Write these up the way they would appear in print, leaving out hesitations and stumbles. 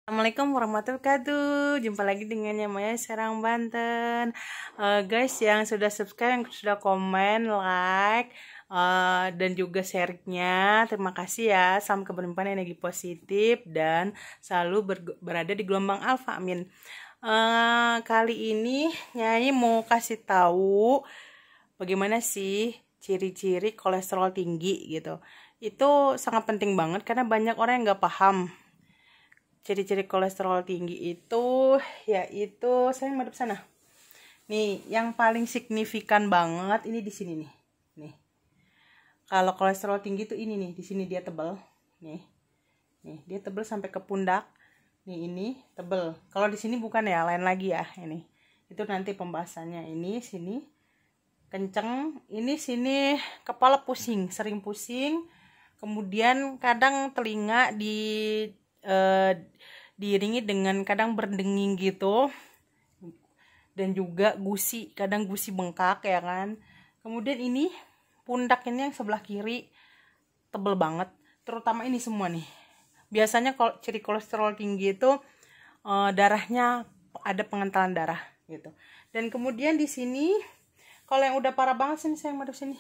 Assalamualaikum warahmatullahi wabarakatuh. Jumpa lagi dengan Maya Serang Banten. Guys yang sudah subscribe, yang sudah komen, like, dan juga share-nya, terima kasih ya. Salam keberlimpahan energi positif dan selalu berada di gelombang alfa, amin. Kali ini Nyai mau kasih tahu bagaimana sih ciri-ciri kolesterol tinggi gitu. Itu sangat penting banget karena banyak orang yang nggak paham. Ciri-ciri kolesterol tinggi itu yaitu, saya madep sana. Nih, yang paling signifikan banget ini di sini nih. Nih. Kalau kolesterol tinggi itu ini nih, di sini dia tebal. Nih. Nih, dia tebal sampai ke pundak. Nih, ini tebal. Kalau di sini bukan ya, lain lagi ya, ini. Itu nanti pembahasannya. Ini sini kenceng, ini sini kepala pusing, sering pusing. Kemudian kadang telinga diiringi dengan kadang berdenging gitu, dan juga gusi, kadang gusi bengkak ya kan. Kemudian ini pundak ini yang sebelah kiri tebel banget, terutama ini semua nih. Biasanya kalau ciri kolesterol tinggi itu darahnya ada pengentalan darah gitu. Dan kemudian di sini kalau yang udah parah banget, sini saya madep sini.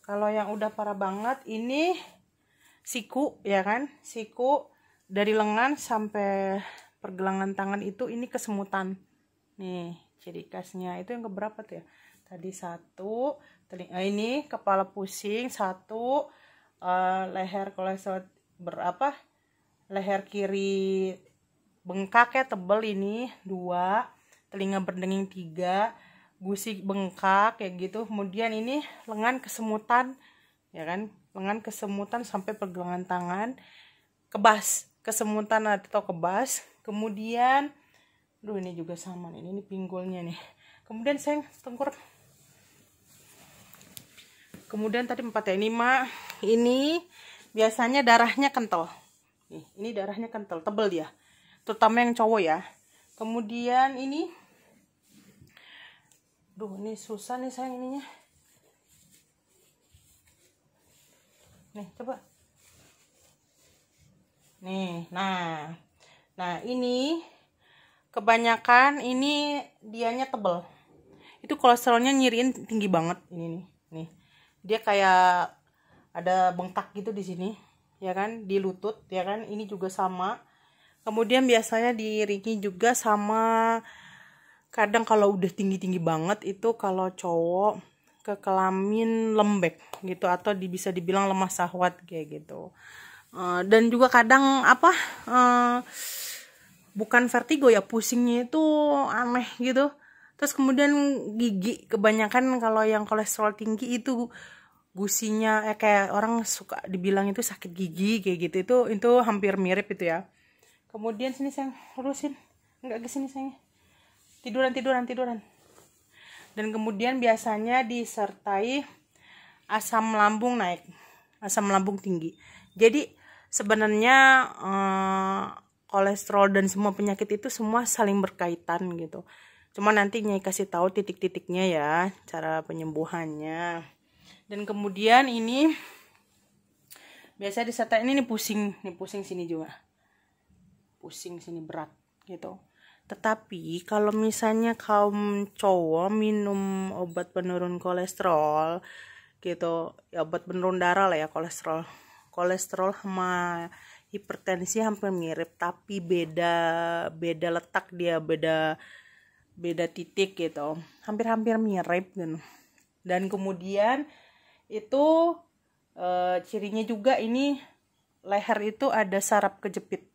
Kalau yang udah parah banget ini siku ya kan, siku dari lengan sampai pergelangan tangan itu ini kesemutan. Nih, ciri khasnya itu yang keberapa tuh ya? Tadi satu, ini kepala pusing satu, leher kolesterol berapa? Leher kiri bengkak ya, tebel ini dua, telinga berdenging tiga, gusi bengkak kayak gitu. Kemudian ini lengan kesemutan ya kan, lengan kesemutan sampai pergelangan tangan, kebas kesemutan atau kebas. Kemudian ini juga sama nih, ini pinggulnya nih. Kemudian saya tengkorak. Kemudian tadi 4 ya, ini mah ini biasanya darahnya kental. Nih, ini darahnya kental, tebel dia. Terutama yang cowok ya. Kemudian ini ini susah nih sayang ininya. Nih, coba. Nih, nah ini kebanyakan ini dianya tebel. Itu kolesterolnya nyiriin tinggi banget ini nih. Dia kayak ada bengkak gitu di sini, ya kan, di lutut, ya kan. Ini juga sama. Kemudian biasanya diiringi juga sama, kadang kalau udah tinggi-tinggi banget itu kalau cowok ke kelamin lembek gitu, atau bisa dibilang lemah syahwat kayak gitu. Dan juga kadang bukan vertigo ya, pusingnya itu aneh gitu. Terus kemudian gigi, kebanyakan kalau yang kolesterol tinggi itu gusinya kayak orang suka dibilang itu sakit gigi kayak gitu. Itu hampir mirip itu ya. Kemudian sini sayang, lurusin, enggak ke sini sayang, tiduran. Dan kemudian biasanya disertai asam lambung naik, asam lambung tinggi. Jadi sebenarnya kolesterol dan semua penyakit itu semua saling berkaitan gitu. Cuma nanti Nyai kasih tahu titik-titiknya ya, cara penyembuhannya. Dan kemudian ini biasa disertai ini pusing sini juga. Pusing sini berat gitu. Tetapi kalau misalnya kaum cowok minum obat penurun kolesterol gitu, ya obat penurun darah lah ya, kolesterol sama hipertensi hampir mirip, tapi beda letak dia, beda titik gitu, hampir mirip gitu. Dan kemudian itu cirinya juga ini leher itu ada saraf kejepit.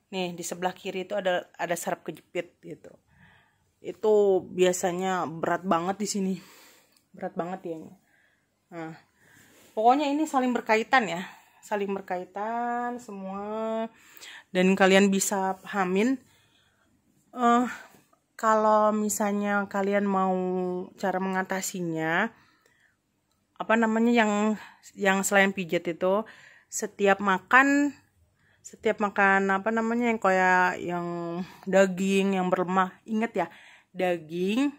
Nih di sebelah kiri itu ada saraf kejepit gitu. Itu biasanya berat banget di sini, berat banget ya. Nah, pokoknya ini saling berkaitan ya, saling berkaitan semua, dan kalian bisa pahamin. Kalau misalnya kalian mau cara mengatasinya, yang selain pijat itu, setiap makan yang kayak yang daging yang berlemak, inget ya, daging,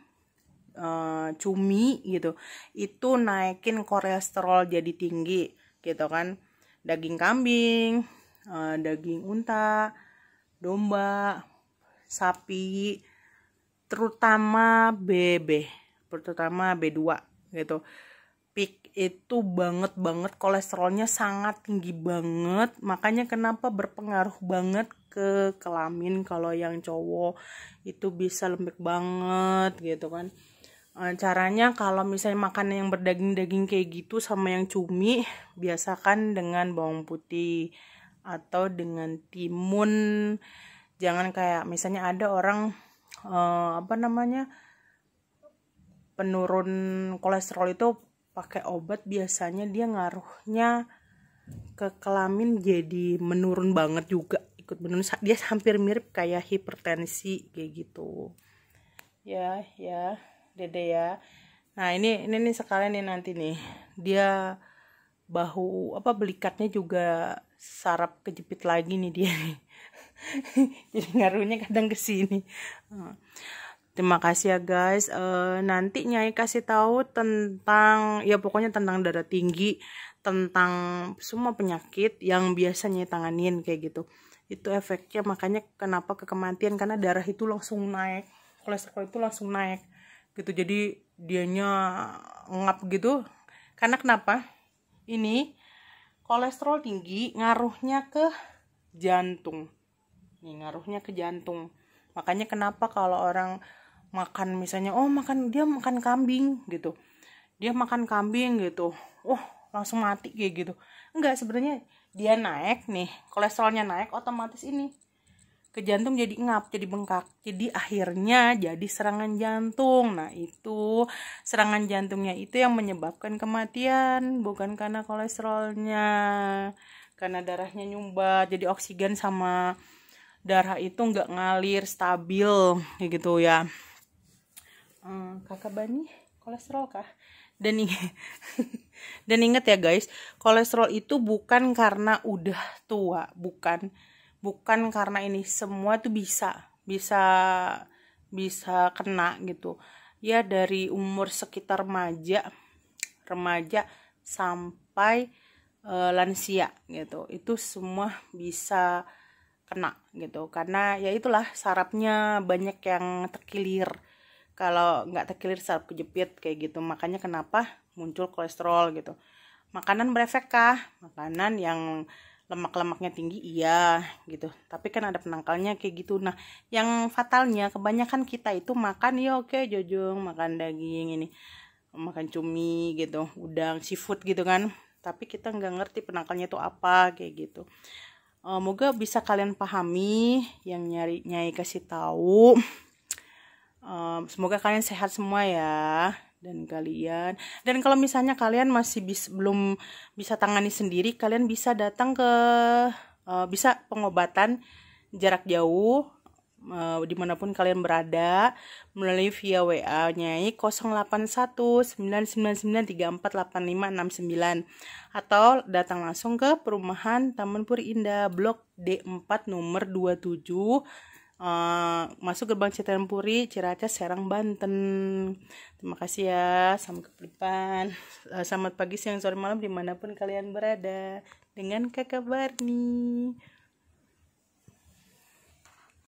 cumi gitu, itu naikin kolesterol jadi tinggi gitu kan. Daging kambing, daging unta, domba, sapi, terutama terutama B2 gitu. Pig itu banget kolesterolnya sangat tinggi banget, makanya kenapa berpengaruh banget ke kelamin. Kalau yang cowok itu bisa lembek banget gitu kan. Caranya kalau misalnya makan yang berdaging-daging kayak gitu sama yang cumi, biasakan dengan bawang putih atau dengan timun. Jangan kayak misalnya ada orang penurun kolesterol itu pakai obat, biasanya dia ngaruhnya ke kelamin jadi menurun banget juga, ikut menurun. Dia hampir mirip kayak hipertensi kayak gitu. Ya Dede ya. Nah, ini sekalian nih nanti nih. Dia bahu belikatnya juga saraf kejepit lagi nih dia nih. Jadi ngaruhnya kadang ke sini. Terima kasih ya guys. Nanti Nyai kasih tahu tentang pokoknya tentang darah tinggi, tentang semua penyakit yang biasanya tanganin kayak gitu. Itu efeknya, makanya kenapa ke kematian, karena darah itu langsung naik, kolesterol itu langsung naik gitu. Jadi dianya ngap gitu. Karena kenapa? Ini kolesterol tinggi ngaruhnya ke jantung. Nih, ngaruhnya ke jantung. Makanya kenapa kalau orang makan misalnya dia makan kambing gitu. Dia makan kambing gitu. Langsung mati kayak gitu. Enggak, sebenarnya dia naik nih, kolesterolnya naik, otomatis ini ke jantung jadi ngap, jadi bengkak. Jadi akhirnya jadi serangan jantung. Nah, itu serangan jantungnya itu yang menyebabkan kematian, bukan karena kolesterolnya. Karena darahnya nyumbat, jadi oksigen sama darah itu nggak ngalir stabil kayak gitu ya. Kakak Bani kolesterol kah? Dan ingat ya guys, kolesterol itu bukan karena udah tua, bukan karena ini, semua tuh bisa kena gitu ya, dari umur sekitar remaja sampai lansia gitu, itu semua bisa kena gitu. Karena ya itulah, sarafnya banyak yang terkilir. Kalau nggak terkilir saraf kejepit kayak gitu, makanya kenapa muncul kolesterol gitu. Makanan berefek kah? Makanan yang lemak-lemaknya tinggi iya gitu, tapi kan ada penangkalnya kayak gitu. Nah, yang fatalnya kebanyakan kita itu makan jojong, makan daging ini, makan cumi gitu, udang, seafood gitu kan, tapi kita nggak ngerti penangkalnya itu apa kayak gitu. Moga bisa kalian pahami yang Nyai kasih tahu. Semoga kalian sehat semua ya. Dan kalau misalnya kalian masih belum bisa tangani sendiri, kalian bisa datang ke bisa pengobatan jarak jauh dimanapun kalian berada, melalui via WA Nyai 081999348569, atau datang langsung ke perumahan Taman Puri Indah Blok D4 nomor 27, masuk gerbang Citarum Puri, Ciracas, Serang, Banten. Terima kasih ya, sampai depan. Selamat pagi, siang, sore, malam dimanapun kalian berada, dengan Kakak Barni.